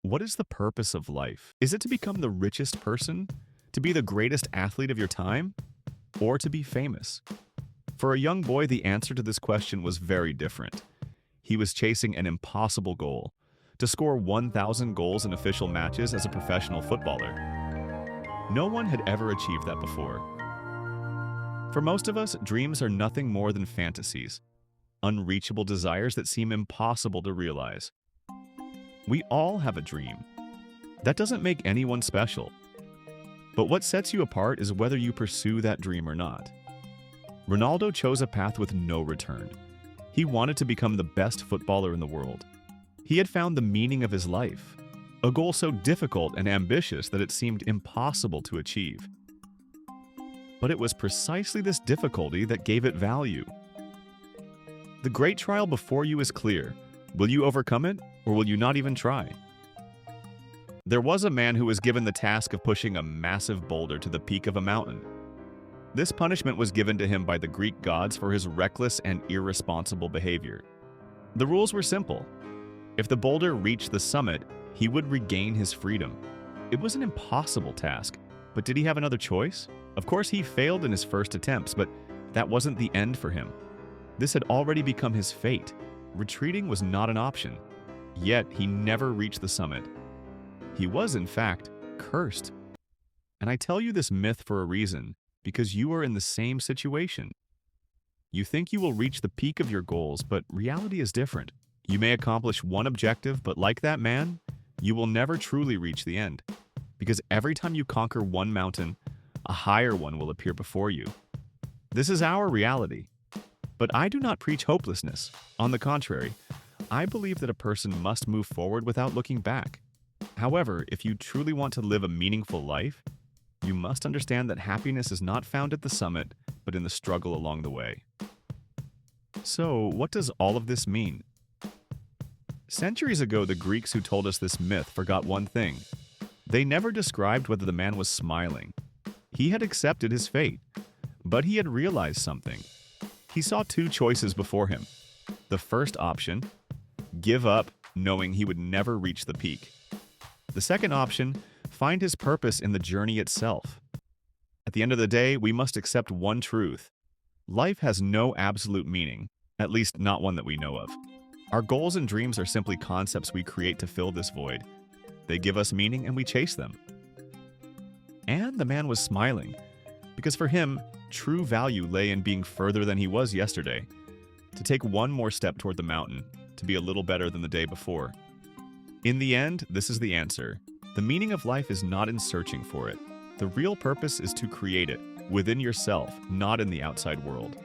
What is the purpose of life? Is it to become the richest person? To be the greatest athlete of your time? Or to be famous? For a young boy, the answer to this question was very different. He was chasing an impossible goal: to score 1,000 goals in official matches as a professional footballer. No one had ever achieved that before. For most of us, dreams are nothing more than fantasies, unreachable desires that seem impossible to realize. We all have a dream. That doesn't make anyone special. But what sets you apart is whether you pursue that dream or not. Ronaldo chose a path with no return. He wanted to become the best footballer in the world. He had found the meaning of his life, a goal so difficult and ambitious that it seemed impossible to achieve. But it was precisely this difficulty that gave it value. The great trial before you is clear. Will you overcome it, or will you not even try? There was a man who was given the task of pushing a massive boulder to the peak of a mountain. This punishment was given to him by the Greek gods for his reckless and irresponsible behavior. The rules were simple. If the boulder reached the summit, he would regain his freedom. It was an impossible task, but did he have another choice? Of course, he failed in his first attempts, but that wasn't the end for him. This had already become his fate. Retreating was not an option. Yet, he never reached the summit. He was, in fact, cursed. And I tell you this myth for a reason, because you are in the same situation. You think you will reach the peak of your goals, but reality is different. You may accomplish one objective, but like that man, you will never truly reach the end. Because every time you conquer one mountain, a higher one will appear before you. This is our reality. But I do not preach hopelessness. On the contrary, I believe that a person must move forward without looking back. However, if you truly want to live a meaningful life, you must understand that happiness is not found at the summit, but in the struggle along the way. So, what does all of this mean? Centuries ago, the Greeks who told us this myth forgot one thing. They never described whether the man was smiling. He had accepted his fate, but he had realized something. He saw two choices before him. The first option, give up knowing he would never reach the peak. The second option, find his purpose in the journey itself. At the end of the day, we must accept one truth. Life has no absolute meaning, at least not one that we know of. Our goals and dreams are simply concepts we create to fill this void. They give us meaning and we chase them. And the man was smiling, because for him, true value lay in being further than he was yesterday, to take one more step toward the mountain, to be a little better than the day before. In the end, this is the answer. The meaning of life is not in searching for it. The real purpose is to create it, within yourself, not in the outside world.